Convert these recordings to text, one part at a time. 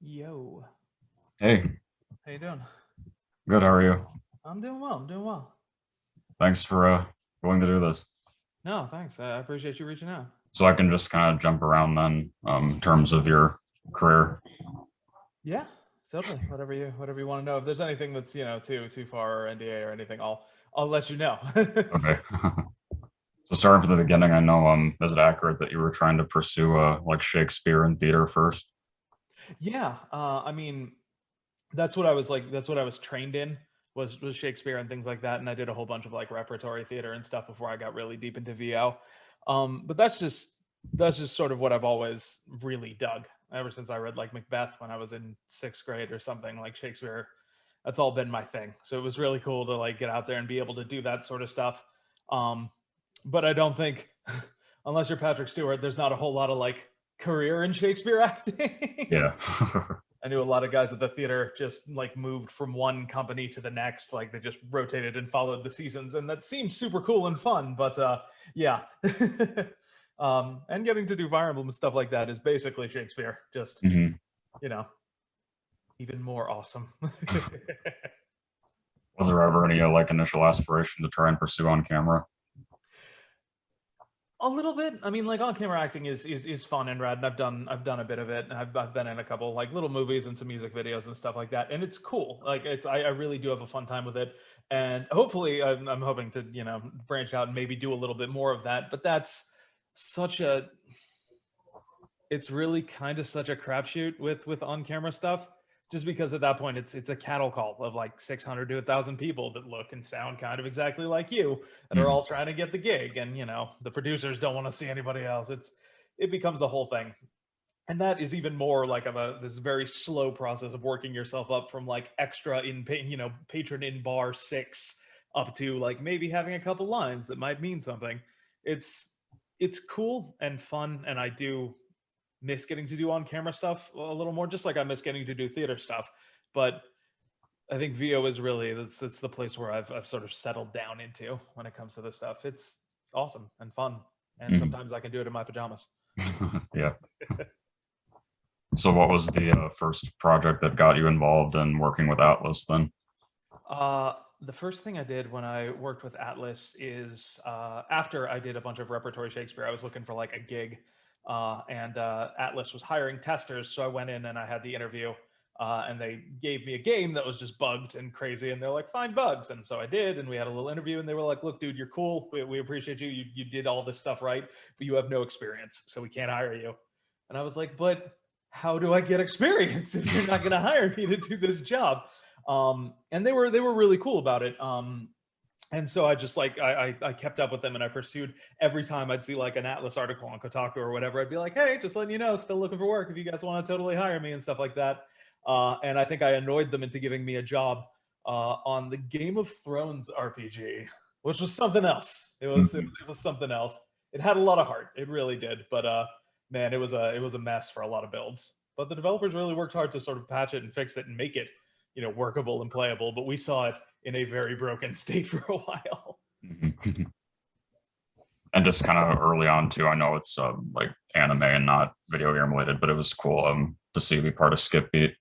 Yo, Hey, how you doing? good. How are you? I'm doing well. I'm doing well. Thanks for willing to do this. No, thanks. I appreciate you reaching out. So I can just kind of jump around then, in terms of your career. Yeah, totally. Whatever you want to know. If there's anything that's too far or NDA or anything, I'll let you know. Okay. So starting from the beginning, I know is it accurate that you were trying to pursue like Shakespeare and theater first? Yeah, I mean that's what I was like. That's what I was trained in was Shakespeare and things like that. And I did a whole bunch of like repertory theater and stuff before I got really deep into VO. But that's just sort of what I've always really dug ever since I read like Macbeth when I was in sixth grade or something. Like Shakespeare, that's all been my thing. So it was really cool to like get out there and be able to do that sort of stuff. Um, but I don't think, unless you're Patrick Stewart, there's not a whole lot of like career in Shakespeare acting. Yeah. I knew a lot of guys at the theater just like moved from one company to the next, like they just rotated and followed the seasons, and that seemed super cool and fun. But yeah, and getting to do Fire Emblem and stuff like that is basically Shakespeare, just hmm you know, even more awesome. Was there ever any like initial aspiration to try and pursue on camera? A little bit. I mean, like on camera acting is fun and rad, and I've done a bit of it. And I've been in a couple like little movies and some music videos and stuff like that, and it's cool. Like I really do have a fun time with it, and hopefully I'm hoping to branch out and maybe do a little bit more of that. But that's such a it's really kind of such a crapshoot with on camera stuff, just because at that point it's a cattle call of like 600 to 1,000 people that look and sound kind of exactly like you that are Mhm. all trying to get the gig, and the producers don't want to see anybody else. It becomes a whole thing, and that is even more like of a this very slow process of working yourself up from like extra in patron in bar six up to like maybe having a couple lines that might mean something. It's it's cool and fun, and I do miss getting to do on camera stuff a little more, just like I miss getting to do theater stuff. But I think VO is really that's the place where I've sort of settled down into when it comes to this stuff. It's awesome and fun, and Mhm. sometimes I can do it in my pajamas. Yeah. So what was the first project that got you involved in working with Atlas then? The first thing I did when I worked with Atlas is after I did a bunch of repertory Shakespeare, I was looking for like a gig, and Atlas was hiring testers. So I went in and I had the interview, and they gave me a game that was just bugged and crazy. And they're like, find bugs. And so I did. And we had a little interview, and they were like, look, dude, you're cool. We appreciate you. You did all this stuff right, but you have no experience. So we can't hire you. And I was like, but how do I get experience if you're not going to hire me to do this job? And they were really cool about it. And so I just like I kept up with them, and I pursued every time I'd see like an Atlas article on Kotaku or whatever. I'd be like, hey, just letting you know, still looking for work if you guys want to totally hire me and stuff like that. And I think I annoyed them into giving me a job on the Game of Thrones RPG, which was something else. It was something else. It had a lot of heart. It really did. But man, it was a mess for a lot of builds. But the developers really worked hard to sort of patch it and fix it and make it workable and playable. But we saw it in a very broken state for a while. Mhm. And just kind of early on too, I know it's like anime and not video game related, but it was cool to see you be part of Skip Beat.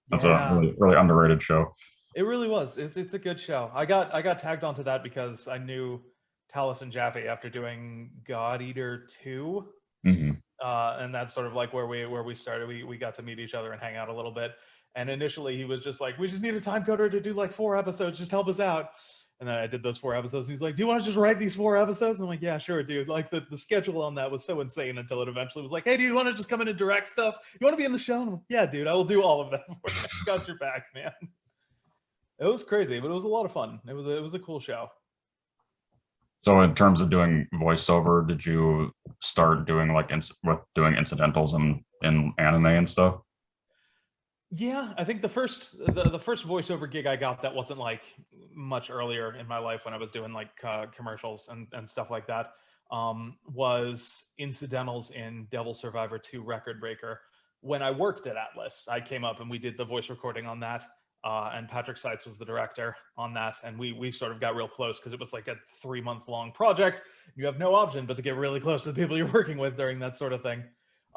That's a Yeah, really underrated show. it really was. It's a good show. I got tagged onto that because I knew Talus and Jaffe after doing God Eater 2. hmm And that's sort of like where we started. We got to meet each other and hang out a little bit. And initially he was just like, we just need a time coder to do like 4 episodes. Just help us out. And then I did those 4 episodes. And he's like, do you want to just write these 4 episodes? I'm like, yeah, sure, dude. Like the schedule on that was so insane until it eventually was like, hey, do you want to just come in and direct stuff? You want to be in the show? And I'm like, yeah, dude, I will do all of that for you. Got your back, man. It was crazy, but it was a lot of fun. It was a cool show. So in terms of doing voiceover, did you start doing like with doing incidentals in anime and stuff? Yeah, I think the first voiceover gig I got that wasn't like much earlier in my life when I was doing like commercials and stuff like that was incidentals in Devil Survivor 2 Record Breaker. When I worked at Atlas, I came up and we did the voice recording on that. And Patrick Seitz was the director on that, and we sort of got real close because it was like a 3 month long project. You have no option but to get really close to the people you're working with during that sort of thing.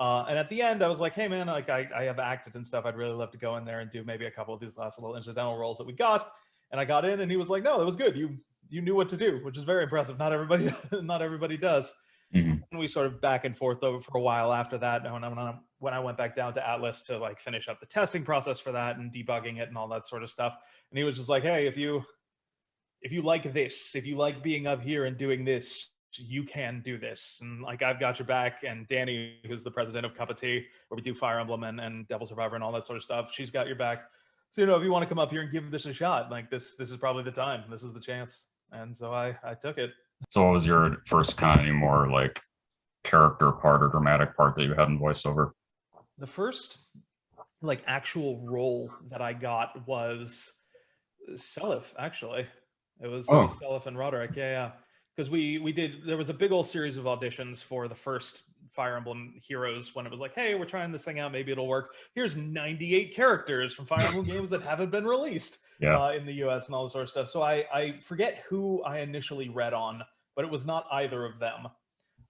And at the end, I was like, hey man, like I have acted and stuff. I'd really love to go in there and do maybe a couple of these last little incidental roles that we got. And I got in, and he was like, no, that was good. You knew what to do, which is very impressive. Not everybody not everybody does. Mhm. And we sort of back and forth over for a while after that. And when I went back down to Atlas to like finish up the testing process for that and debugging it and all that sort of stuff, and he was just like, hey, if you like this, if you like being up here and doing this, you can do this. And like, I've got your back. And Danny, who's the president of Cup of Tea, where we do Fire Emblem and Devil Survivor and all that sort of stuff, she's got your back. So, if you want to come up here and give this a shot, like this is probably the time. This is the chance. And so I took it. So what was your first kind of more like character part or dramatic part that you had in voiceover? The first like actual role that I got was Seliph, actually. It was Seliph and Roderick. Yeah. Because there was a big old series of auditions for the first Fire Emblem Heroes when it was like, hey, we're trying this thing out, maybe it'll work. Here's 98 characters from Fire Emblem games that haven't been released in the US and all this sort of stuff. So I forget who I initially read on, but it was not either of them.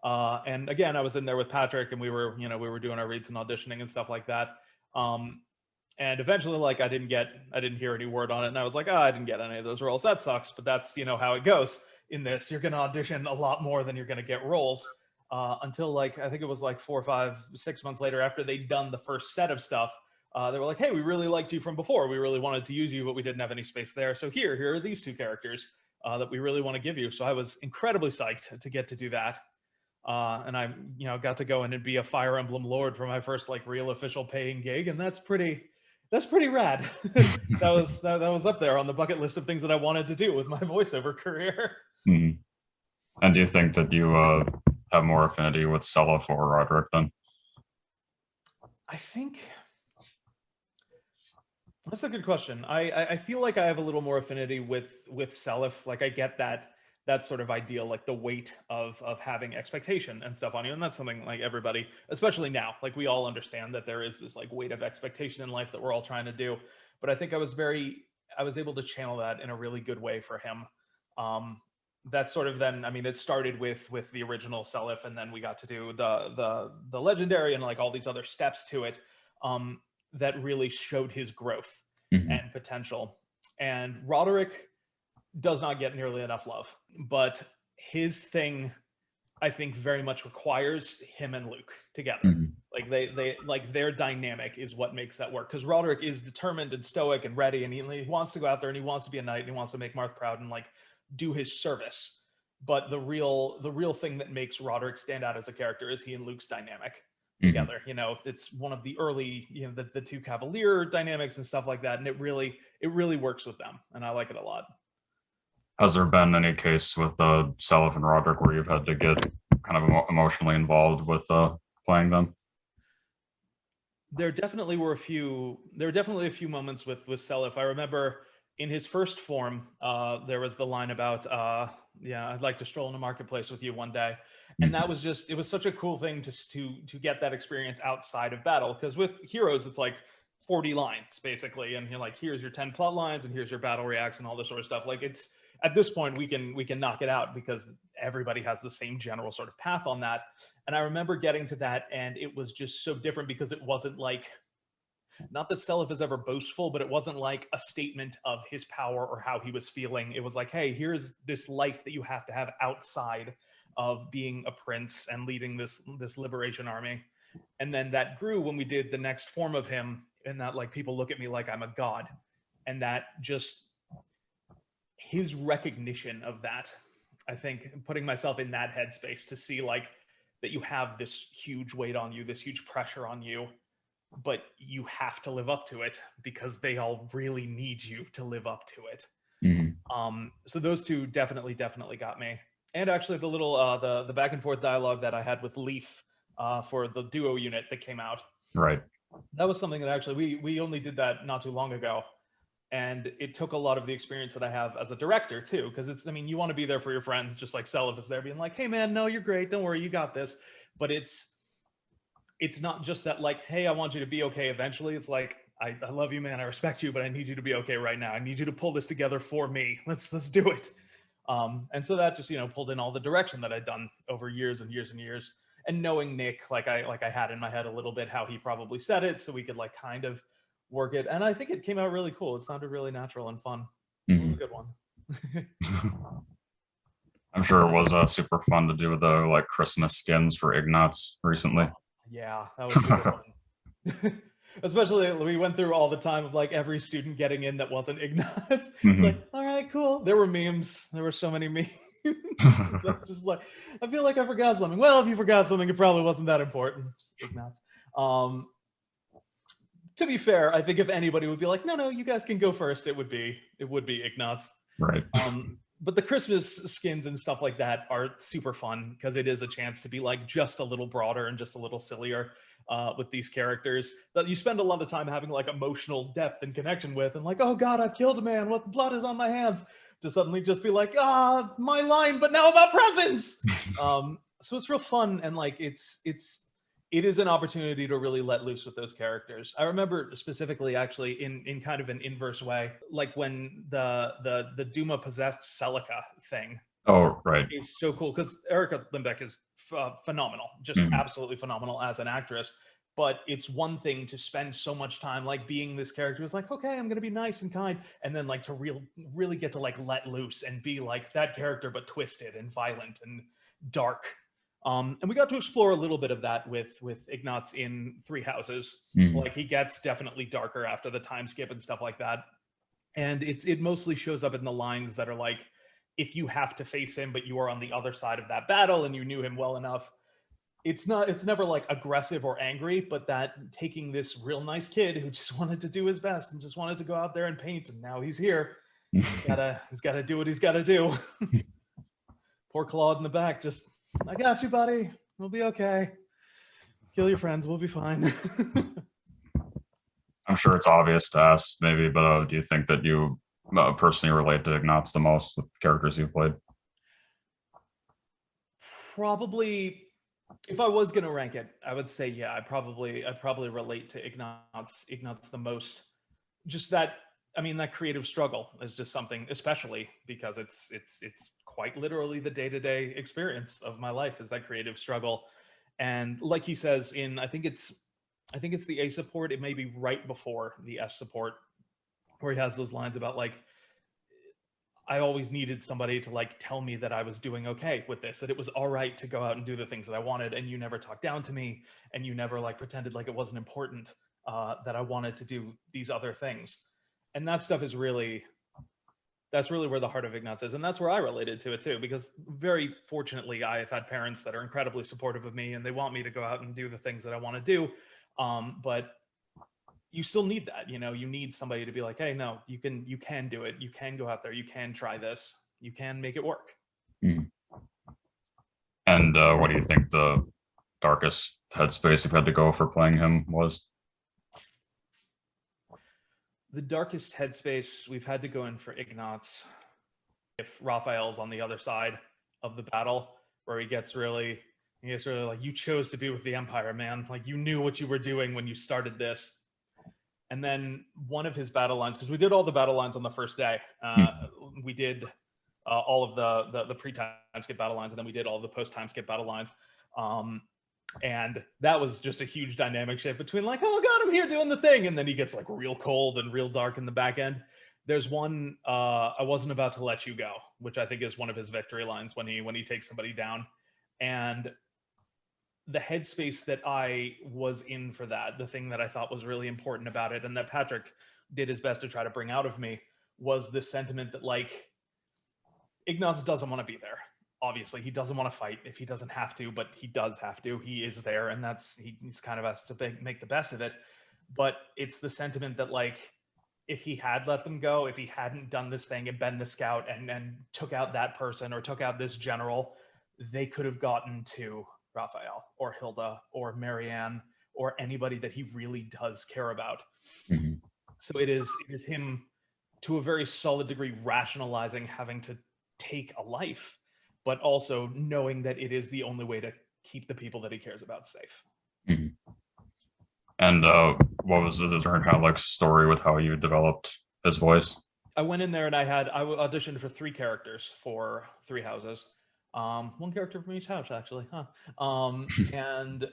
And again, I was in there with Patrick, and we were doing our reads and auditioning and stuff like that. And eventually, like, I didn't hear any word on it, and I was like, I didn't get any of those roles. That sucks, but that's how it goes in this. You're going to audition a lot more than you're going to get roles. Until like, I think it was like 4, 5, 6 months later, after they'd done the first set of stuff, they were like, hey, we really liked you from before. We really wanted to use you, but we didn't have any space there. So here are these 2 characters that we really want to give you. So I was incredibly psyched to get to do that. And I, got to go in and be a Fire Emblem Lord for my first like real official paying gig, and that's pretty rad. that was up there on the bucket list of things that I wanted to do with my voiceover career. Mm-hmm. And do you think that you have more affinity with Seliph or Roderick then? I think that's a good question. I feel like I have a little more affinity with Seliph. Like, I get that sort of ideal, like the weight of having expectation and stuff on you. And that's something like everybody, especially now, like we all understand that there is this like weight of expectation in life that we're all trying to do. But I think I was able to channel that in a really good way for him. That sort of then, I mean, it started with the original Seliph, and then we got to do the legendary and like all these other steps to it that really showed his growth and potential. And Roderick does not get nearly enough love, but his thing, I think, very much requires him and Luke together. Like they like their dynamic is what makes that work, because Roderick is determined and stoic and ready, and he wants to go out there and he wants to be a knight and he wants to make Marth proud and like do his service. But the real thing that makes Roderick stand out as a character is he and Luke's dynamic together. It's one of the early, the 2 Cavalier dynamics and stuff like that, and it really works with them, and I like it a lot. Has there been any case with Seliph and Roderick where you've had to get kind of emotionally involved with playing them? There definitely were a few moments with Seliph. I remember in his first form, there was the line about, I'd like to stroll in the marketplace with you one day. And that was it was such a cool thing to get that experience outside of battle. Because with Heroes, it's like 40 lines basically. And you're like, here's your 10 plot lines and here's your battle reacts and all this sort of stuff. Like, it's, at this point we can knock it out because everybody has the same general sort of path on that. And I remember getting to that, and it was just so different because it wasn't like, not that Seliph is ever boastful, but it wasn't like a statement of his power or how he was feeling. It was like, hey, here's this life that you have to have outside of being a prince and leading this liberation army. And then that grew when we did the next form of him, and that like people look at me like I'm a god, and that just his recognition of that, I think, putting myself in that headspace to see like that you have this huge weight on you, this huge pressure on you, but you have to live up to it because they all really need you to live up to it. So those 2 definitely got me. And actually the little the back and forth dialogue that I had with Leaf for the duo unit that came out, right, that was something that actually we only did that not too long ago, and it took a lot of the experience that I have as a director too, because it's, I mean, you want to be there for your friends, just like Seliph is there being like, hey man, no, you're great, don't worry, you got this. But it's not just that like, hey, I want you to be okay eventually. It's like, I love you, man, I respect you, but I need you to be okay right now. I need you to pull this together for me. Let's do it. And so that just, pulled in all the direction that I'd done over years and years and years. and knowing Nick, like I had in my head a little bit how he probably said it, so we could like kind of work it. And I think it came out really cool. It sounded really natural and fun. It was a good one. I'm sure it was super fun to do the like Christmas skins for Ignatz recently. Yeah, that was super fun. Especially we went through all the time of like every student getting in that wasn't Ignatz. It's like, all right, cool. There were memes. There were so many memes. That's just like, I feel like I forgot something. Well, if you forgot something, it probably wasn't that important. Just Ignatz. To be fair, I think if anybody would be like, no, you guys can go first, it would be Ignatz. Right. But the Christmas skins and stuff like that are super fun because it is a chance to be like just a little broader and just a little sillier with these characters that you spend a lot of time having like emotional depth and connection with, and like, oh God, I've killed a man. What blood is on my hands? To suddenly just be like, my line, but now about presents. So it's real fun, and like it is an opportunity to really let loose with those characters. I remember specifically, actually, in kind of an inverse way, like when the Duma possessed Celica thing. Oh, right. It's so cool because Erica Limbeck is phenomenal, just absolutely phenomenal as an actress. But it's one thing to spend so much time like being this character who's like, okay, I'm gonna be nice and kind, and then like to really get to like let loose and be like that character, but twisted and violent and dark. And we got to explore a little bit of that with Ignatz in Three Houses. Like he gets definitely darker after the time skip and stuff like that. And it mostly shows up in the lines that are like, if you have to face him, but you are on the other side of that battle and you knew him well enough, it's never like aggressive or angry, but that taking this real nice kid who just wanted to do his best and just wanted to go out there and paint, and now he's here. He's gotta do what he's gotta do. Poor Claude in the back, just, I got you, buddy. We'll be okay. Kill your friends. We'll be fine. I'm sure it's obvious to ask, maybe, but do you think that you personally relate to Ignatz the most with the characters you've played? Probably, if I was going to rank it, I would say, yeah, I'd probably relate to Ignatz the most. Just that, I mean, that creative struggle is just something, especially because it's quite literally the day-to-day experience of my life, is that creative struggle. And like he says in, I think it's the A support, it may be right before the S support, where he has those lines about like, I always needed somebody to like tell me that I was doing okay with this, that it was all right to go out and do the things that I wanted, and you never talked down to me, and you never like pretended like it wasn't important that I wanted to do these other things. And that stuff is really, that's really where the heart of Ignatz is. And that's where I related to it too, because very fortunately, I have had parents that are incredibly supportive of me, and they want me to go out and do the things that I want to do. But you still need that, you know, you need somebody to be like, hey, no, you can do it. You can go out there. You can try this. You can make it work. And what do you think the darkest headspace you've had to go for playing him was? The darkest headspace we've had to go in for Ignatz, if Raphael's on the other side of the battle, where he gets really like, you chose to be with the Empire, man. Like, you knew what you were doing when you started this. And then one of his battle lines, because we did all the battle lines on the first day. We did all of the pre-time skip battle lines, and then we did all the post-time skip battle lines. And that was just a huge dynamic shift between like, oh God, I'm here doing the thing. And then he gets like real cold and real dark in the back end. There's one, I wasn't about to let you go, which I think is one of his victory lines when he takes somebody down. And the headspace that I was in for that, the thing that I thought was really important about it, and that Patrick did his best to try to bring out of me, was this sentiment that like, Ignatz doesn't want to be there. Obviously, he doesn't want to fight if he doesn't have to, but he does have to. He is there, and he's kind of has to make the best of it. But it's the sentiment that like, if he had let them go, if he hadn't done this thing and been the scout and took out that person or took out this general, they could have gotten to Raphael or Hilda or Marianne or anybody that he really does care about. So it is him, to a very solid degree, rationalizing having to take a life, but also knowing that it is the only way to keep the people that he cares about safe. And what was the kind of like story with how you developed his voice? I went in there and I auditioned for 3 characters for 3 houses. One character from each house, actually, huh? And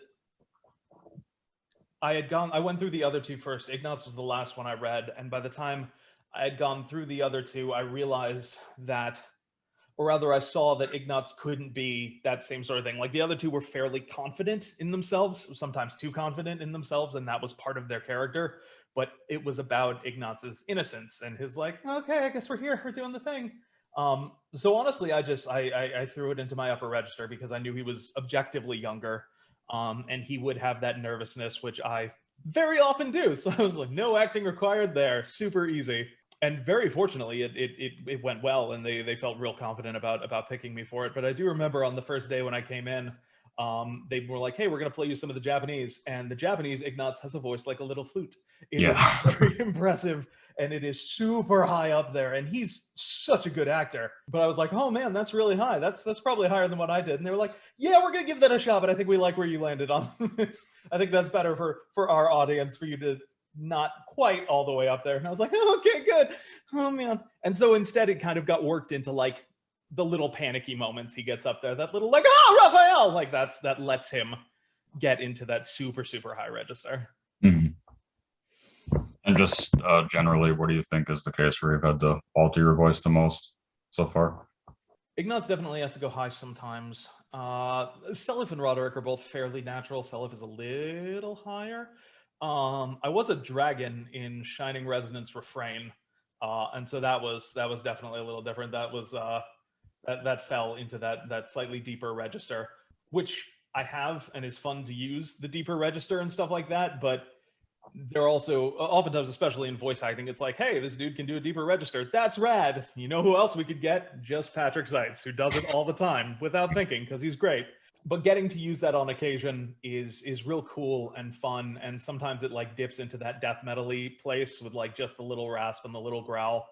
I went through the other two first. Ignatz was the last one I read, and by the time I had gone through the other two, I realized that, or rather, I saw that Ignatz couldn't be that same sort of thing. Like the other two were fairly confident in themselves, sometimes too confident in themselves, and that was part of their character. But it was about Ignatz's innocence and his like, okay, I guess we're here, we're doing the thing. So honestly, I threw it into my upper register because I knew he was objectively younger, and he would have that nervousness, which I very often do. So I was like, no acting required there, super easy. And very fortunately, it went well, and they felt real confident about picking me for it. But I do remember on the first day when I came in, they were like, "Hey, we're gonna play you some of the Japanese," and the Japanese Ignatz has a voice like a little flute. It is Yeah. very impressive, and it is super high up there. And he's such a good actor. But I was like, "Oh man, that's really high. That's probably higher than what I did." And they were like, "Yeah, we're gonna give that a shot, but I think we like where you landed on this. I think that's better for our audience for you to." Not quite all the way up there. And I was like, oh, okay, good. Oh man. And so instead it kind of got worked into like the little panicky moments he gets up there, that little like, oh, Raphael, like that lets him get into that super, super high register. Mhm. And just generally, what do you think is the case where you've had to alter your voice the most so far? Ignatz definitely has to go high sometimes. Seliph and Roderick are both fairly natural. Seliph is a little higher. I was a dragon in Shining Resonance Refrain, and so that was definitely a little different. That was that fell into that slightly deeper register, which I have and is fun to use the deeper register and stuff like that. But they're also oftentimes, especially in voice acting, it's like, hey, this dude can do a deeper register. That's rad. You know who else we could get? Just Patrick Seitz, who does it all the time without thinking because he's great. But getting to use that on occasion is real cool and fun. And sometimes it like dips into that death metal-y place with like just the little rasp and the little growl.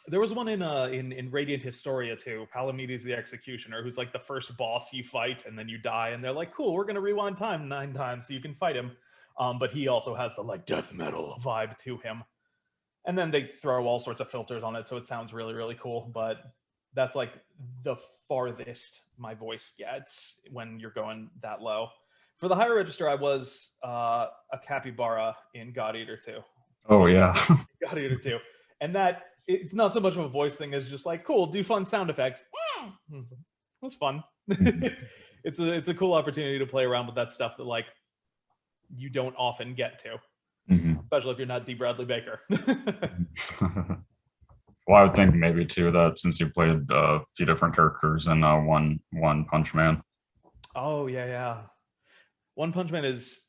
There was one in Radiant Historia too, Palamedes the Executioner, who's like the first boss you fight, and then you die, and they're like, "Cool, we're gonna rewind time 9 times so you can fight him." But he also has the like death metal vibe to him, and then they throw all sorts of filters on it, so it sounds really really cool. But that's like the farthest my voice gets when you're going that low. For the higher register, I was a capybara in God Eater 2. Oh yeah. God Eater 2. And that it's not so much of a voice thing as just like, cool, do fun sound effects. That's fun. It's a cool opportunity to play around with that stuff that like you don't often get to, especially if you're not D. Bradley Baker. Well, I would think maybe too that since you played a few different characters in One Punch Man. Oh yeah. One Punch Man is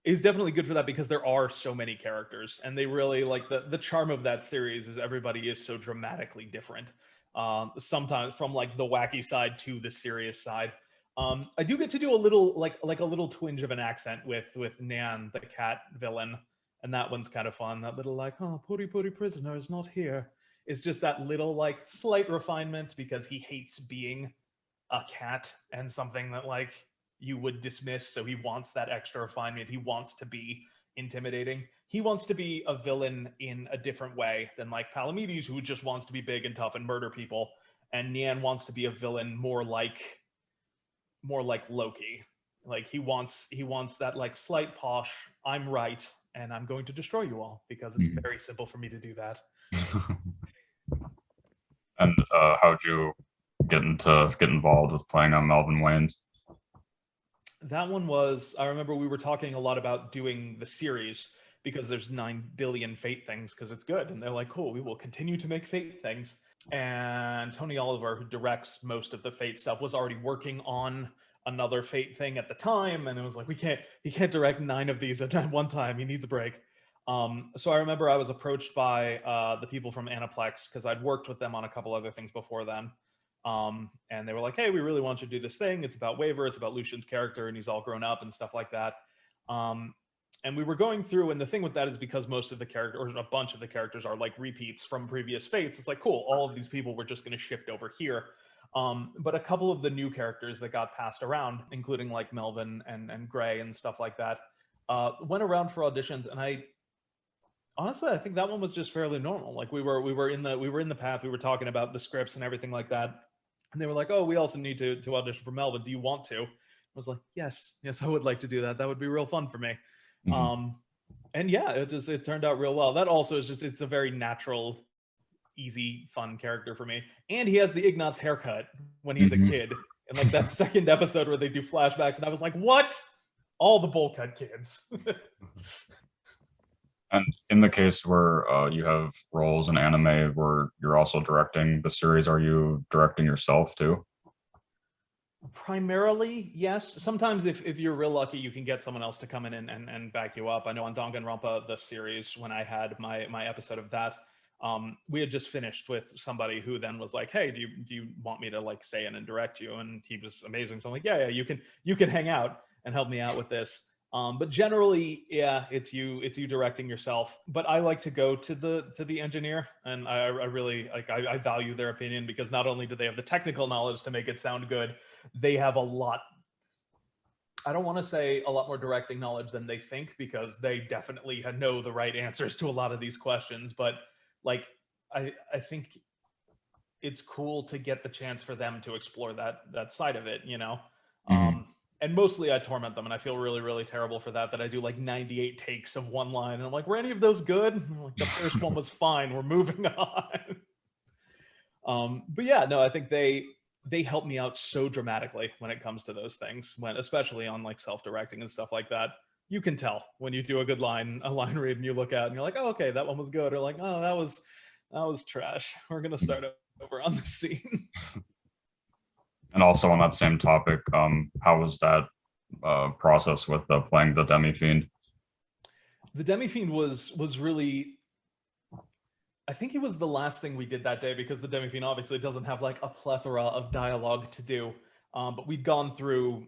definitely good for that because there are so many characters, and they really like the charm of that series is everybody is so dramatically different. Sometimes from like the wacky side to the serious side. I do get to do a little like a little twinge of an accent with Nan, the cat villain, and that one's kind of fun. That little like, oh, Puri prisoner is not here. It's just that little like slight refinement because he hates being a cat and something that like you would dismiss. So he wants that extra refinement. He wants to be intimidating. He wants to be a villain in a different way than like Palamedes, who just wants to be big and tough and murder people. And Nian wants to be a villain more like Loki. Like he wants that like slight posh, I'm right, and I'm going to destroy you all because it's very simple for me to do that. And how'd you get involved with playing on Melvin Wayans? That one was, I remember we were talking a lot about doing the series because there's 9 billion Fate things because it's good. And they're like, cool, we will continue to make Fate things. And Tony Oliver, who directs most of the Fate stuff, was already working on another Fate thing at the time. And it was like, he can't direct 9 of these at one time. He needs a break. So I remember I was approached by the people from Aniplex because I'd worked with them on a couple other things before then. And they were like, hey, we really want you to do this thing. It's about Waver. It's about Lucian's character, and he's all grown up and stuff like that. And we were going through, and the thing with that is because most of the characters, or a bunch of the characters, are like repeats from previous Fates. It's like, cool, all of these people were just going to shift over here. But a couple of the new characters that got passed around, including like Melvin and Gray and stuff like that, went around for auditions. And honestly, I think that one was just fairly normal. Like we were in the path, we were talking about the scripts and everything like that. And they were like, oh, we also need to audition for Melvin. Do you want to? I was like, yes, I would like to do that. That would be real fun for me. Mhm. And yeah, it turned out real well. That also is just, it's a very natural, easy, fun character for me. And he has the Ignatz haircut when he's a Mhm. kid. And like that second episode where they do flashbacks, and I was like, what? All the bowl cut kids. And in the case where you have roles in anime where you're also directing the series, are you directing yourself too? Primarily, yes. Sometimes if you're real lucky, you can get someone else to come in and back you up. I know on Danganronpa, the series, when I had my episode of that, we had just finished with somebody who then was like, hey, do you want me to like stay in and direct you? And he was amazing. So I'm like, yeah, you can hang out and help me out with this. But generally, yeah, it's you directing yourself. But I like to go to the engineer, and I really like I value their opinion, because not only do they have the technical knowledge to make it sound good, they have a lot, I don't want to say a lot more directing knowledge than they think, because they definitely know the right answers to a lot of these questions. But like I think it's cool to get the chance for them to explore that side of it, Mhm. um and mostly I torment them, and I feel really, really terrible for that I do like 98 takes of one line, and I'm like, were any of those good? And I'm like, the first one was fine, we're moving on. But yeah, no, I think they help me out so dramatically when it comes to those things, when especially on like self-directing and stuff like that. You can tell when you do a line read, and you look at it and you're like, oh, okay, that one was good, or like, oh, that was trash. We're gonna start over on the scene. And also on that same topic, how was that process with playing the Demi Fiend? The Demi Fiend was really, I think it was the last thing we did that day, because the Demi Fiend obviously doesn't have like a plethora of dialogue to do. But we'd gone through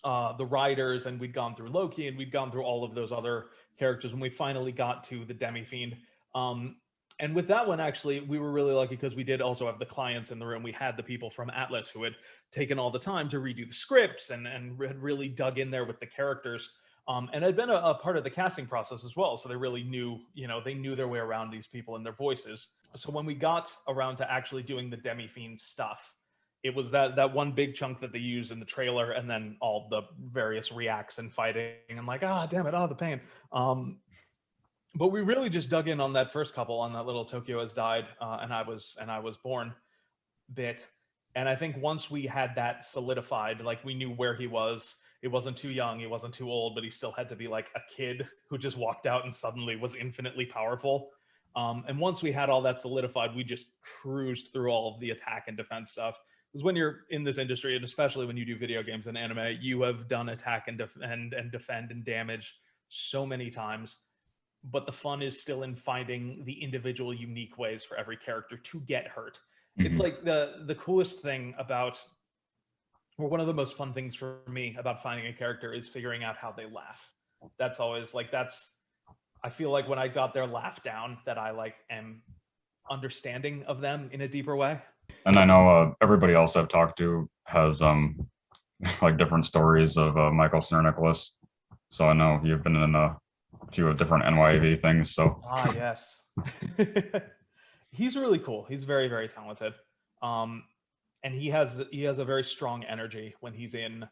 the writers, and we'd gone through Loki, and we'd gone through all of those other characters when we finally got to the Demi Fiend. Um, and with that one, actually, we were really lucky, because we did also have the clients in the room. We had the people from Atlas who had taken all the time to redo the scripts, and had really dug in there with the characters. And had been a part of the casting process as well. So they really knew, they knew their way around these people and their voices. So when we got around to actually doing the Demi Fiend stuff, it was that one big chunk that they used in the trailer, and then all the various reacts and fighting, and like, ah, damn it, the pain. But we really just dug in on that first couple, on that little Tokyo Has Died, and I was born bit. And I think once we had that solidified, like we knew where he was. It wasn't too young, he wasn't too old, but he still had to be like a kid who just walked out and suddenly was infinitely powerful. And once we had all that solidified, we just cruised through all of the attack and defense stuff. Because when you're in this industry, and especially when you do video games and anime, you have done attack and defend and damage so many times. But the fun is still in finding the individual unique ways for every character to get hurt. It's Mhm. like the coolest thing about, or one of the most fun things for me about finding a character, is figuring out how they laugh. That's always like, I feel like when I got their laugh down, that I like am understanding of them in a deeper way. And I know everybody else I've talked to has like different stories of Michael Sir Nicholas. So I know you've been in a few different NYAV things. So Ah, yes. He's really cool. He's very, very talented. Um, and he has a very strong energy when he's in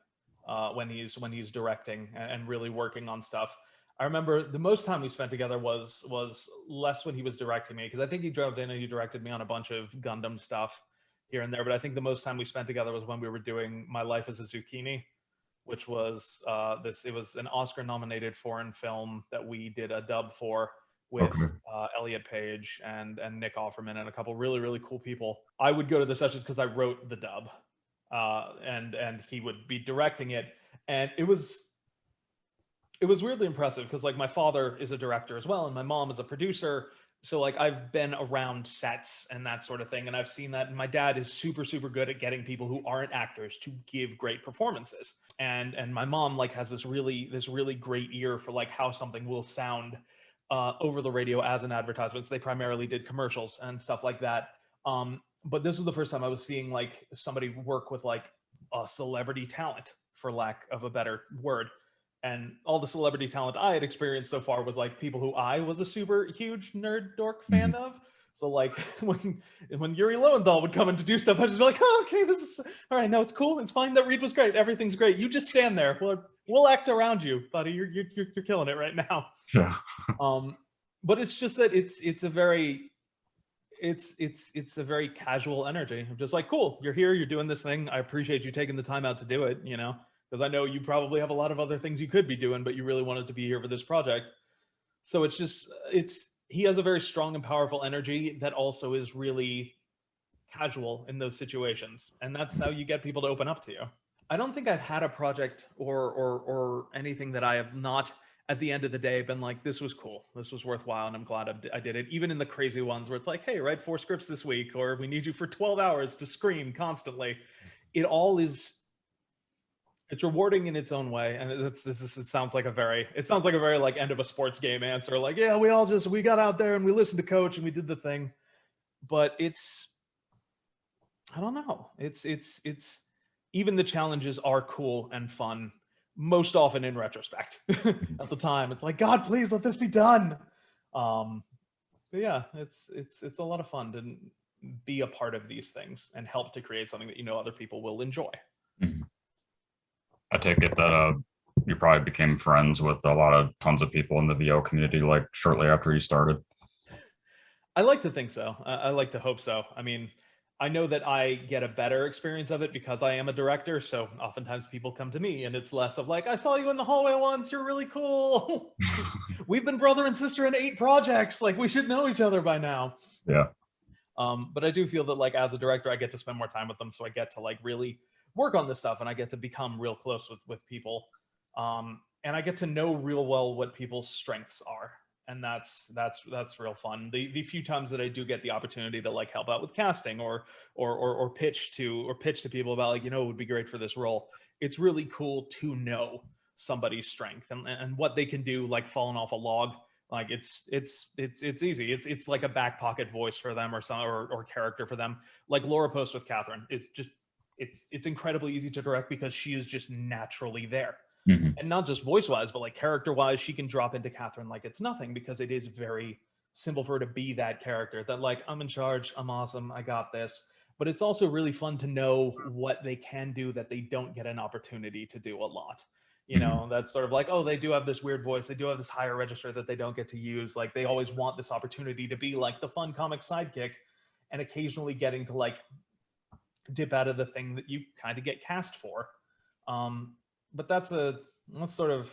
when he's directing and really working on stuff. I remember the most time we spent together was less when he was directing me, because I think he drove in and he directed me on a bunch of Gundam stuff here and there. But I think the most time we spent together was when we were doing My Life as a Zucchini, which was it was an Oscar nominated foreign film that we did a dub for, with okay. Elliot Page and Nick Offerman and a couple really, really cool people. I would go to the sessions because I wrote the dub, and he would be directing it, and it was weirdly impressive, because like my father is a director as well, and my mom is a producer. So like I've been around sets and that sort of thing, and I've seen that. And my dad is super, super good at getting people who aren't actors to give great performances. And my mom like has this really great ear for like how something will sound over the radio as an advertisement. So they primarily did commercials and stuff like that. But this was the first time I was seeing like somebody work with like a celebrity talent, for lack of a better word. And all the celebrity talent I had experienced so far was like people who I was a super huge nerd dork fan Mhm. of. So like when Yuri Lowenthal would come in to do stuff, I'd just be like, oh, okay, this is all right. No, it's cool. It's fine. That read was great. Everything's great. You just stand there. We'll act around you, buddy. You're killing it right now. Yeah. But it's just that it's a very casual energy. I'm just like, cool, you're here, you're doing this thing. I appreciate you taking the time out to do it, you know, because I know you probably have a lot of other things you could be doing, but you really wanted to be here for this project. So it's just, he has a very strong and powerful energy that also is really casual in those situations. And that's how you get people to open up to you. I don't think I've had a project or anything that I have not, at the end of the day, been like, this was cool, this was worthwhile, and I'm glad I did it. Even in the crazy ones where it's like, hey, write 4 scripts this week, or we need you for 12 hours to scream constantly. It all is, it's rewarding in its own way. And it sounds like a very like end of a sports game answer. Like, yeah, we got out there and we listened to coach and we did the thing. But it's, I don't know. It's even the challenges are cool and fun, most often in retrospect. At the time, it's like, God, please let this be done. But yeah, it's a lot of fun to be a part of these things and help to create something that you know other people will enjoy. Mm-hmm. I take it that you probably became friends with tons of people in the VO community like shortly after you started. I like to think so. I like to hope so. I mean, I know that I get a better experience of it because I am a director. So oftentimes people come to me and it's less of like, I saw you in the hallway once. You're really cool. We've been brother and sister in 8 projects. Like, we should know each other by now. Yeah. But I do feel that like as a director, I get to spend more time with them. So I get to like really work on this stuff and I get to become real close with people. And I get to know real well what people's strengths are. And that's real fun. The few times that I do get the opportunity to like help out with casting or pitch to people about like, you know, it would be great for this role. It's really cool to know somebody's strength and what they can do, like falling off a log. Like it's easy. It's like a back pocket voice for them or character for them. Like Laura Post with Catherine is just, it's incredibly easy to direct because she is just naturally there. Mm-hmm. And not just voice-wise, but like character-wise, she can drop into Catherine like it's nothing because it is very simple for her to be that character that like, I'm in charge, I'm awesome, I got this. But it's also really fun to know what they can do that they don't get an opportunity to do a lot. You know, that's sort of like, oh, they do have this weird voice, they do have this higher register that they don't get to use. Like they always want this opportunity to be like the fun comic sidekick and occasionally getting to like dip out of the thing that you kind of get cast for. But that's sort of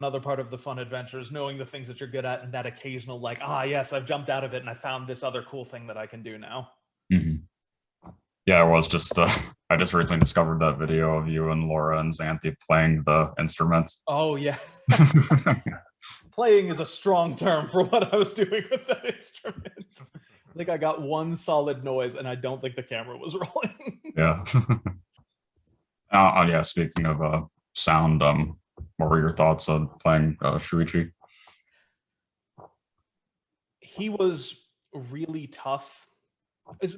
another part of the fun adventures, knowing the things that you're good at and that occasional like, yes, I've jumped out of it and I found this other cool thing that I can do now. Mm-hmm. Yeah, I was just, I just recently discovered that video of you and Laura and Xanthi playing the instruments. Oh, yeah. Playing is a strong term for what I was doing with that instrument. I think I got one solid noise and I don't think the camera was rolling. Yeah. Yeah, speaking of sound, what were your thoughts on playing Shuichi? He was really tough,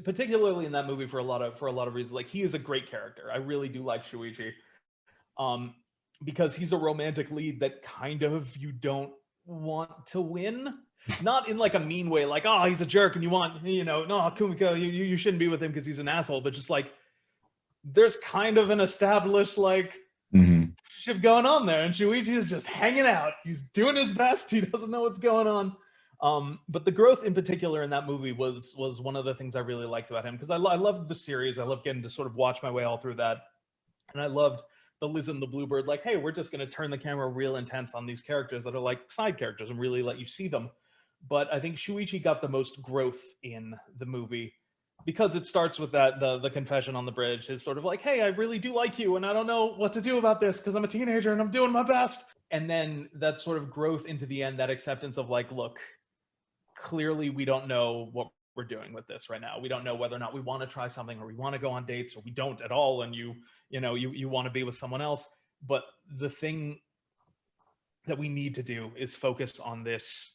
particularly in that movie for a lot of reasons. Like, he is a great character. I really do like Shuichi, because he's a romantic lead that kind of you don't want to win. Not in like a mean way, like, oh, he's a jerk and you want, you know, no, Kumiko, you shouldn't be with him because he's an asshole, but just like, there's kind of an established like shit going on there, and Shuichi is just hanging out. He's doing his best. He doesn't know what's going on. But the growth in particular in that movie was one of the things I really liked about him, because I loved the series. I loved getting to sort of watch my way all through that, and I loved the Liz and the Bluebird. Like, hey, we're just going to turn the camera real intense on these characters that are like side characters and really let you see them. But I think Shuichi got the most growth in the movie, because it starts with that the confession on the bridge is sort of like, hey, I really do like you and I don't know what to do about this because I'm a teenager and I'm doing my best. And then that sort of growth into the end, that acceptance of like, look, clearly we don't know what we're doing with this right now. We don't know whether or not we want to try something or we want to go on dates or we don't at all, and you want to be with someone else. But the thing that we need to do is focus on this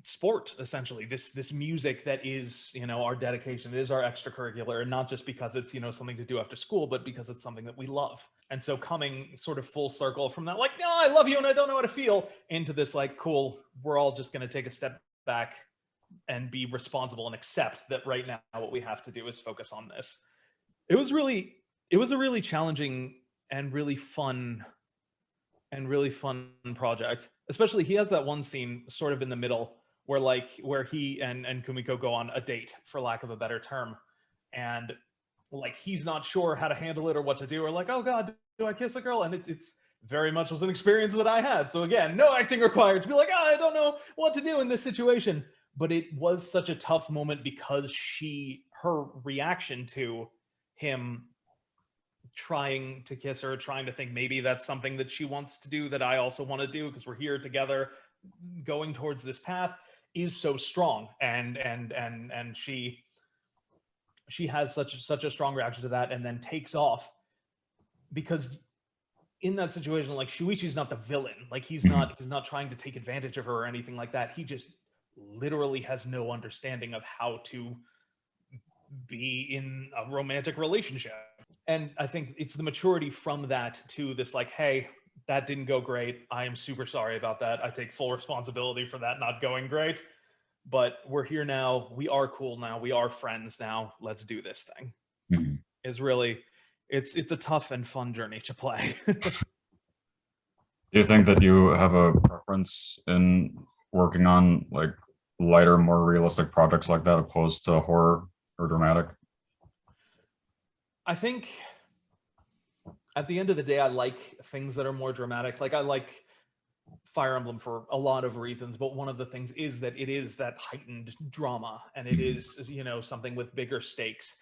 sport, essentially, this music that is, our dedication. It is our extracurricular, and not just because it's, something to do after school, but because it's something that we love. And so coming sort of full circle from that, like, no, I love you and I don't know how to feel, into this like, cool, we're all just going to take a step back be responsible and accept that right now what we have to do is focus on this. It was a really challenging and really fun project. Especially he has that one scene sort of in the middle where he and Kumiko go on a date, for lack of a better term, and like he's not sure how to handle it or what to do, or like, oh god, do I kiss a girl? And it's very much was an experience that I had. So again, no acting required to be like, I don't know what to do in this situation. But it was such a tough moment because her reaction to him trying to kiss her, trying to think maybe that's something that she wants to do that I also want to do because we're here together going towards this path, is so strong. And she has such a strong reaction to that, and then takes off, because in that situation, like, Shuichi's not the villain. Like, he's not trying to take advantage of her or anything like that. He just literally has no understanding of how to be in a romantic relationship. And I think it's the maturity from that to this, like, hey, that didn't go great. I am super sorry about that. I take full responsibility for that not going great. But we're here now. We are cool now. We are friends now. Let's do this thing. Mm-hmm. It's really, it's a tough and fun journey to play. Do you think that you have a preference in working on like lighter, more realistic projects like that opposed to horror or dramatic? I think at the end of the day, I like things that are more dramatic. Like, I like Fire Emblem for a lot of reasons, but one of the things is that it is that heightened drama, and it is, you know, something with bigger stakes.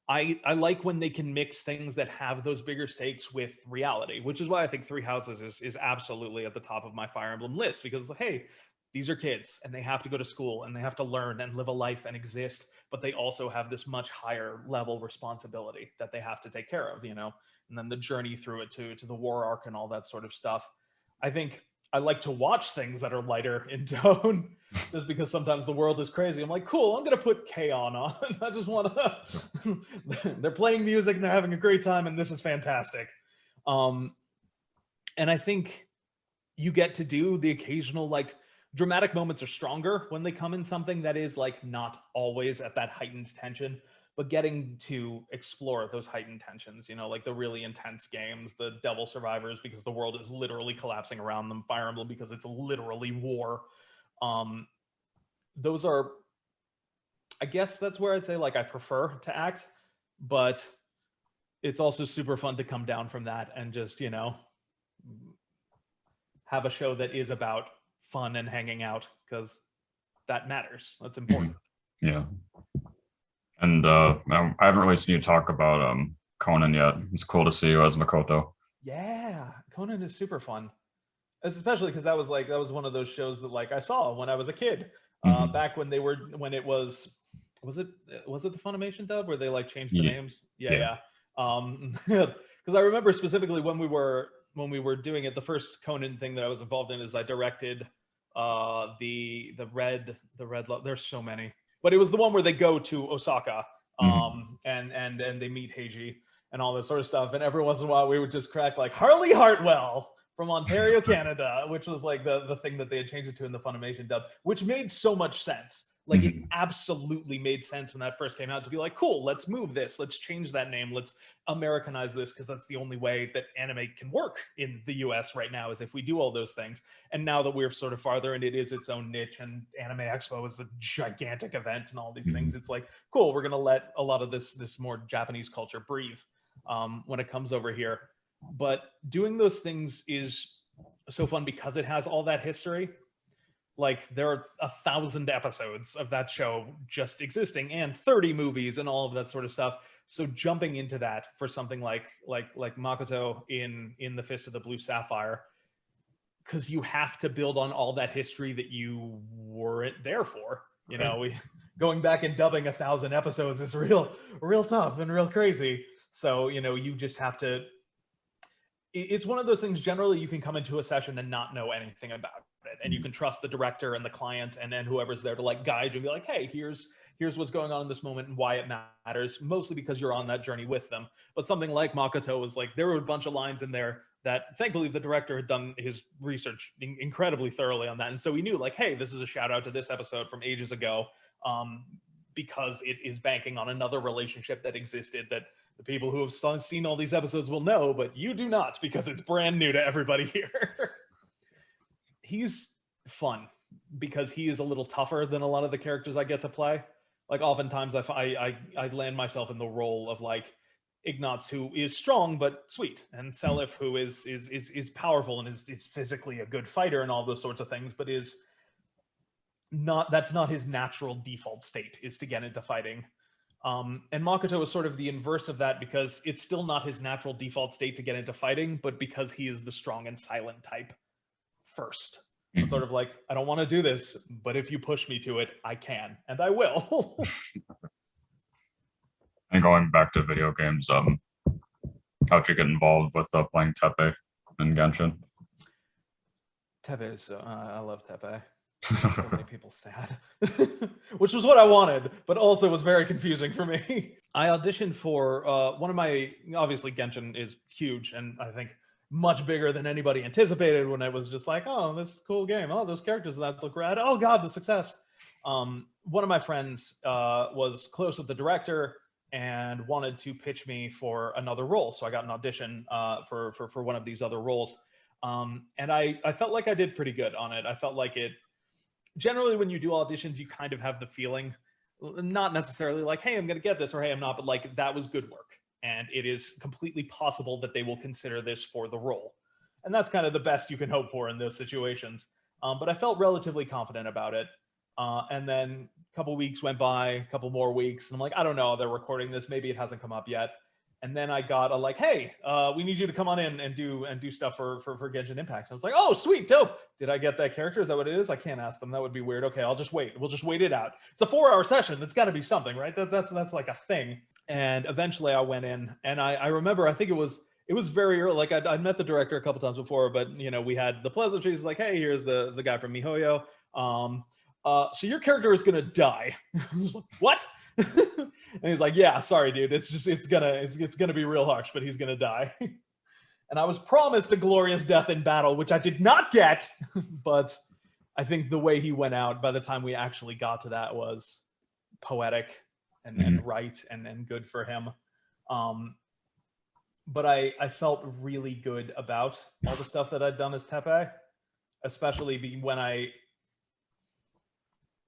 I like when they can mix things that have those bigger stakes with reality, which is why I think Three Houses is absolutely at the top of my Fire Emblem list, because, hey, these are kids and they have to go to school and they have to learn and live a life and exist, but they also have this much higher level responsibility that they have to take care of, you know, and then the journey through it to the war arc and all that sort of stuff. I think I like to watch things that are lighter in tone, just because sometimes the world is crazy. I'm like, cool, I'm going to put K-On! I just want to... They're playing music and they're having a great time, and this is fantastic. And I think you get to do the occasional, like, dramatic moments are stronger when they come in something that is, like, not always at that heightened tension, but getting to explore those heightened tensions, you know, like the really intense games, the Devil Survivors, because the world is literally collapsing around them, Fire Emblem, because it's literally war. Those are, I guess that's where I'd say, like, I prefer to act, but it's also super fun to come down from that and just, you know, have a show that is about fun and hanging out, because that matters. That's important. Yeah. And I haven't really seen you talk about Conan yet. It's cool to see you as Makoto. Yeah, Conan is super fun, especially because that was one of those shows that, like, I saw when I was a kid, back when it was it the Funimation dub where they, like, changed the names? Yeah. Because I remember specifically when we were doing it, the first Conan thing that I was involved in is I directed the red. There's so many. But it was the one where they go to Osaka, and they meet Heiji and all this sort of stuff. And every once in a while, we would just crack, like, Harley Hartwell from Ontario, Canada, which was like the thing that they had changed it to in the Funimation dub, which made so much sense. Like, it absolutely made sense when that first came out to be like, cool, let's move this. Let's change that name. Let's Americanize this, because that's the only way that anime can work in the US right now, is if we do all those things. And now that we're sort of farther and it is its own niche, and Anime Expo is a gigantic event and all these things, it's like, cool, we're going to let a lot of this more Japanese culture breathe when it comes over here. But doing those things is so fun because it has all that history. Like, there are 1,000 episodes of that show just existing, and 30 movies and all of that sort of stuff. So jumping into that for something like Makoto in the Fist of the Blue Sapphire, because you have to build on all that history that you weren't there for. You know, going back and dubbing 1,000 episodes is real tough and real crazy. So, you know, you just have to. It's one of those things. Generally, you can come into a session and not know anything about it, and you can trust the director and the client and then whoever's there to, like, guide you and be like, hey, here's what's going on in this moment and why it matters, mostly because you're on that journey with them. But something like Makoto was like, there were a bunch of lines in there that thankfully the director had done his research incredibly thoroughly on that. And so we knew like, hey, this is a shout out to this episode from ages ago, because it is banking on another relationship that existed that the people who have seen all these episodes will know, but you do not because it's brand new to everybody here. He's fun because he is a little tougher than a lot of the characters I get to play. Like oftentimes I land myself in the role of like Ignatz, who is strong but sweet, and Seliph, who is powerful and is physically a good fighter and all those sorts of things, but is not, that's not his natural default state, is to get into fighting. And Makoto is sort of the inverse of that because it's still not his natural default state to get into fighting, but because he is the strong and silent type first. It's sort of like, I don't want to do this, but if you push me to it, I can, and I will. And going back to video games, how'd you get involved with playing Tepe in Genshin? Tepe is so, I love Tepe. So many people sad, which was what I wanted, but also was very confusing for me. I auditioned for one of my, obviously Genshin is huge, and I think much bigger than anybody anticipated when it was just like, oh, this cool game. Oh, those characters that look rad. Oh God, the success. One of my friends was close with the director and wanted to pitch me for another role. So I got an audition for one of these other roles. And I felt like I did pretty good on it. I felt like it, generally when you do auditions, you kind of have the feeling, not necessarily like, hey, I'm going to get this, or hey, I'm not, but like that was good work. And it is completely possible that they will consider this for the role. And that's kind of the best you can hope for in those situations. But I felt relatively confident about it. And then a couple weeks went by, a couple more weeks, and I'm like, I don't know, they're recording this, maybe it hasn't come up yet. And then I got a like, hey, we need you to come on in and do stuff for Genshin Impact. And I was like, oh, sweet, dope. Did I get that character? Is that what it is? I can't ask them. That would be weird. Okay, I'll just wait. We'll just wait it out. It's a 4-hour session. That's got to be something, right? That's like a thing. And eventually I went in, and I remember, I think it was very early. Like I'd met the director a couple times before, but you know, we had the pleasantries like, hey, here's the guy from MiHoYo. So your character is gonna die. I was like, what? And he's like, yeah, sorry, dude. It's gonna be real harsh, but he's gonna die. And I was promised a glorious death in battle, which I did not get. But I think the way he went out by the time we actually got to that was poetic and right and good for him. But I felt really good about all the stuff that I'd done as Tepe, especially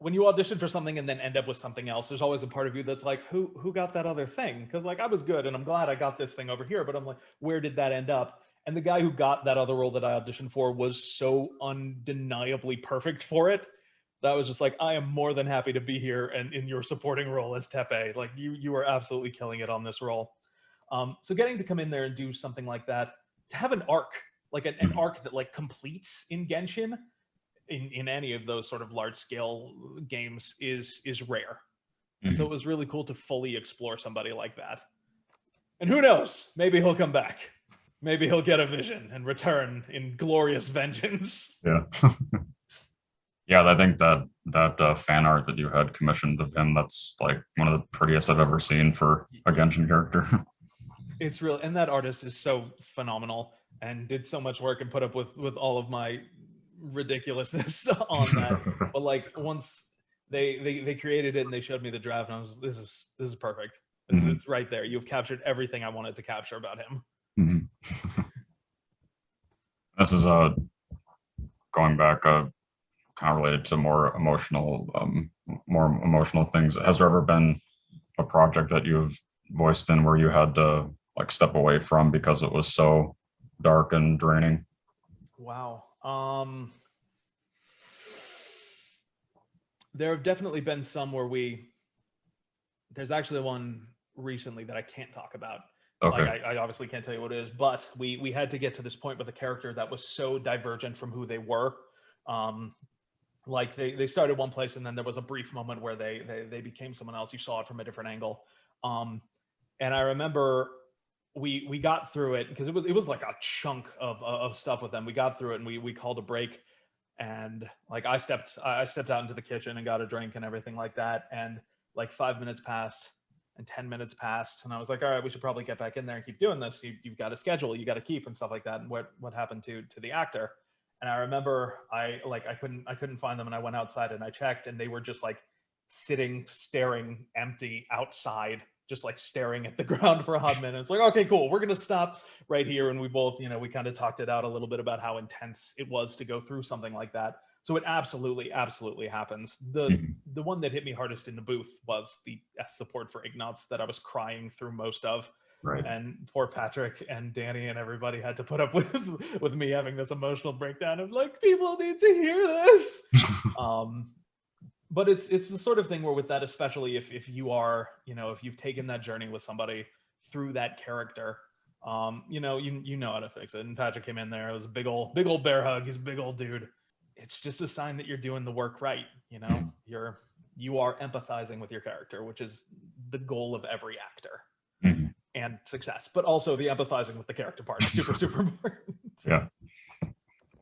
when you audition for something and then end up with something else. There's always a part of you that's like, who got that other thing? Because like I was good and I'm glad I got this thing over here, but I'm like, where did that end up? And the guy who got that other role that I auditioned for was so undeniably perfect for it. That was just like, I am more than happy to be here and in your supporting role as Tepe. Like you are absolutely killing it on this role. So getting to come in there and do something like that, to have an arc, like an arc that like completes in Genshin, in any of those sort of large scale games is rare. And so it was really cool to fully explore somebody like that. And who knows, maybe he'll come back. Maybe he'll get a vision and return in glorious vengeance. Yeah. Yeah, I think that fan art that you had commissioned of him, that's like one of the prettiest I've ever seen for a Genshin character. It's real, and that artist is so phenomenal and did so much work and put up with all of my ridiculousness on that. But like once they created it and they showed me the draft, and I was, this is perfect. It's right there. You've captured everything I wanted to capture about him. This is going back kind of related to more emotional things. Has there ever been a project that you've voiced in where you had to like step away from because it was so dark and draining? Wow. There have definitely been some where there's actually one recently that I can't talk about. Okay. Like I obviously can't tell you what it is, but we had to get to this point with a character that was so divergent from who they were. Like they started one place and then there was a brief moment where they became someone else. You saw it from a different angle. And I remember we got through it because it was like a chunk of stuff with them. We got through it and we called a break, and like I stepped out into the kitchen and got a drink and everything like that. And like 5 minutes passed, and 10 minutes passed, and I was like, all right, we should probably get back in there and keep doing this. You've got a schedule, you got to keep, and stuff like that. And what happened to the actor? And I remember I couldn't find them, and I went outside and I checked, and they were just like sitting, staring empty outside, just like staring at the ground for a hot minute. It's like, okay, cool, we're gonna stop right here. And we both, we kind of talked it out a little bit about how intense it was to go through something like that. So it absolutely happens. The one that hit me hardest in the booth was the support for Ignatz that I was crying through most of. Right. And poor Patrick and Danny and everybody had to put up with me having this emotional breakdown of like, people need to hear this. But it's the sort of thing where with that, especially if you are, if you've taken that journey with somebody through that character, you know how to fix it. And Patrick came in there. It was a big old bear hug. He's a big old dude. It's just a sign that you're doing the work right. You are empathizing with your character, which is the goal of every actor. And success, but also the empathizing with the character part is super important. Yeah.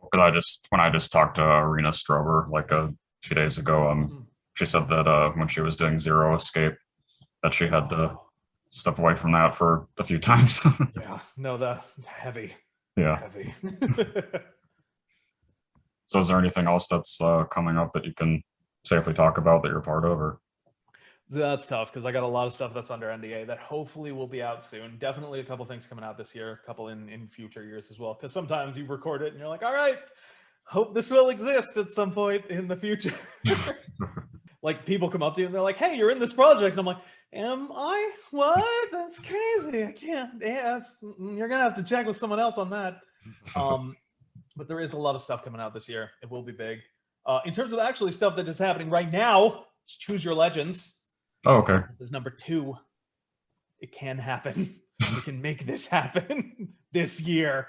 Because when I just talked to Arena Strober like a few days ago, she said that when she was doing Zero Escape, that she had to step away from that for a few times. Yeah, no, the heavy. Yeah. Heavy. So is there anything else that's coming up that you can safely talk about that you're part of, or? That's tough because I got a lot of stuff that's under NDA that hopefully will be out soon. Definitely a couple things coming out this year, a couple in future years as well. Because sometimes you record it and you're like, all right, hope this will exist at some point in the future. Like people come up to you and they're like, hey, you're in this project. And I'm like, am I? What? That's crazy. I can't. Yeah, you're going to have to check with someone else on that. But there is a lot of stuff coming out this year. It will be big. In terms of actually stuff that is happening right now, Choose Your Legends. Oh, okay. This is number 2. It can happen. We can make this happen this year.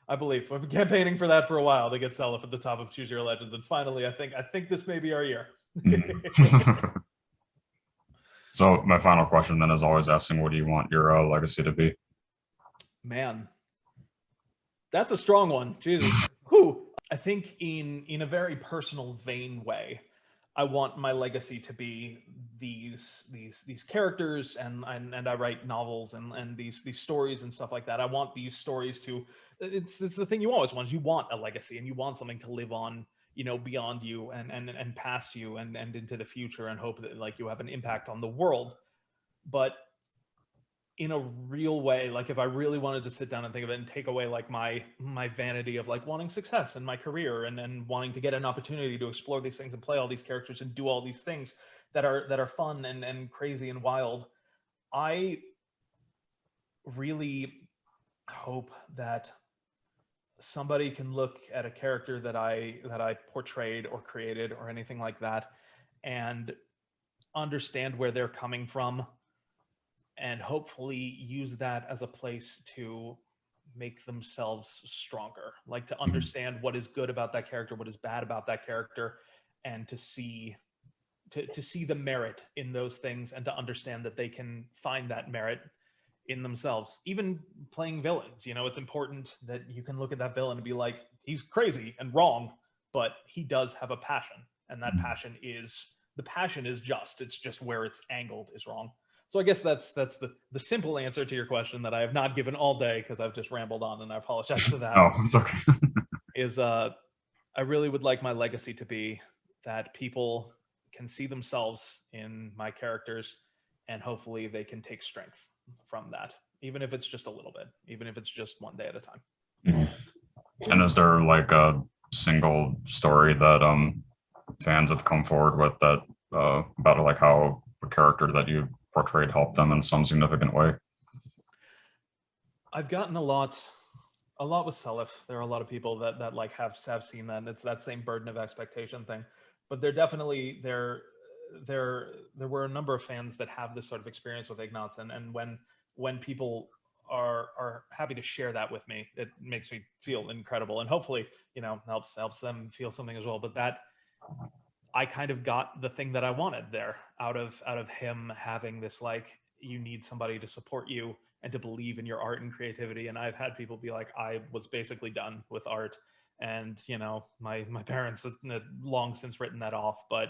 I believe we've been campaigning for that for a while to get Seliph at the top of Choose Your Legends, and finally, I think this may be our year. So my final question then is always asking, what do you want your legacy to be? Man, that's a strong one. Jesus. Whew. I think in a very personal vein way, I want my legacy to be these characters, and I write novels and these stories and stuff like that. I want these stories to, it's the thing you always want. You want a legacy, and you want something to live on, beyond you and past you and into the future, and hope that like you have an impact on the world. But in a real way, like if I really wanted to sit down and think of it and take away like my vanity of like wanting success in my career and wanting to get an opportunity to explore these things and play all these characters and do all these things that are fun and crazy and wild, I really hope that somebody can look at a character that I portrayed or created or anything like that and understand where they're coming from, and hopefully use that as a place to make themselves stronger, like to understand what is good about that character, what is bad about that character, and to see the merit in those things, and to understand that they can find that merit in themselves. Even playing villains, it's important that you can look at that villain and be like, he's crazy and wrong, but he does have a passion, and that passion is just, it's just where it's angled is wrong. So I guess that's the simple answer to your question that I have not given all day because I've just rambled on, and I apologize for that. Oh, it's okay. Is I really would like my legacy to be that people can see themselves in my characters, and hopefully they can take strength from that, even if it's just a little bit, even if it's just one day at a time. And is there like a single story that fans have come forward with that about like how a character that you portrayed helped them in some significant way? I've gotten a lot with Seliph. There are a lot of people that like have seen that, and it's that same burden of expectation thing. But there were a number of fans that have this sort of experience with Ignatz, and when people are happy to share that with me, it makes me feel incredible, and hopefully helps them feel something as well. But that I kind of got the thing that I wanted there out of him having this, like, you need somebody to support you and to believe in your art and creativity. And I've had people be like, I was basically done with art, and my parents had long since written that off, but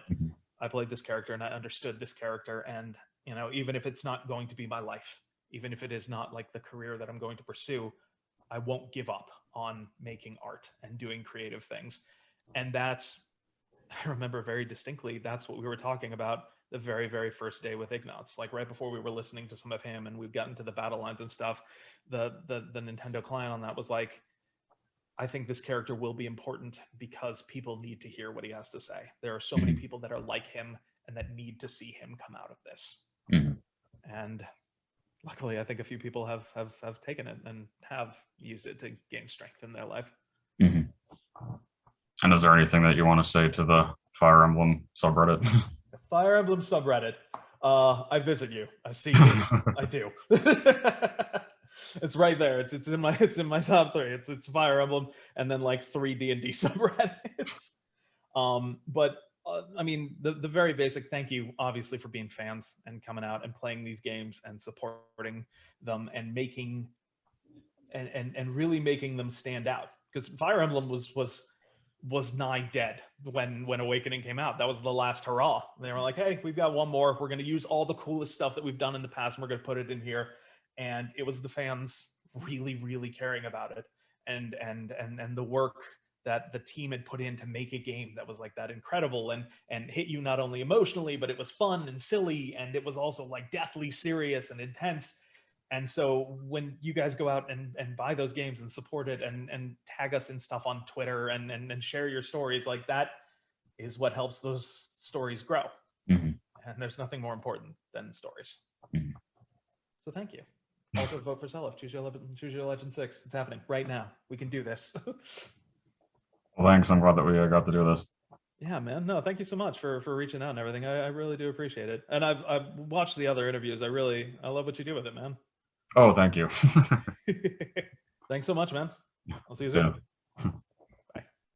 I played this character and I understood this character, and you know, even if it's not going to be my life, even if it is not like the career that I'm going to pursue, I won't give up on making art and doing creative things. And that's, I remember very distinctly, that's what we were talking about the very, very first day with Ignatz. Like right before we were listening to some of him and we've gotten to the battle lines and stuff, the Nintendo client on that was like, I think this character will be important because people need to hear what he has to say. There are so many people that are like him and that need to see him come out of this. And luckily, I think a few people have taken it and have used it to gain strength in their life. And is there anything that you want to say to the Fire Emblem subreddit? The Fire Emblem subreddit. I visit you. I see you. I do. It's right there. It's in my top 3. It's Fire Emblem and then like 3 D&D subreddits. But I mean, the very basic thank you, obviously, for being fans and coming out and playing these games and supporting them and making and really making them stand out. Because Fire Emblem was nigh dead when Awakening came out. That was the last hurrah. And they were like, hey, we've got one more. We're going to use all the coolest stuff that we've done in the past and we're going to put it in here. And it was the fans really, really caring about it and the work that the team had put in to make a game that was like that incredible and hit you not only emotionally, but it was fun and silly, and it was also like deathly serious and intense. And so when you guys go out and buy those games and support it and tag us in stuff on Twitter and share your stories, like that is what helps those stories grow. And there's nothing more important than stories. So thank you. Also vote for Seliph. Choose your Legend 6. It's happening right now. We can do this. Well, thanks. I'm glad that we got to do this. Yeah, man. No, thank you so much for reaching out and everything. I really do appreciate it. And I've watched the other interviews. I love what you do with it, man. Oh, thank you. Thanks so much, man. I'll see you soon.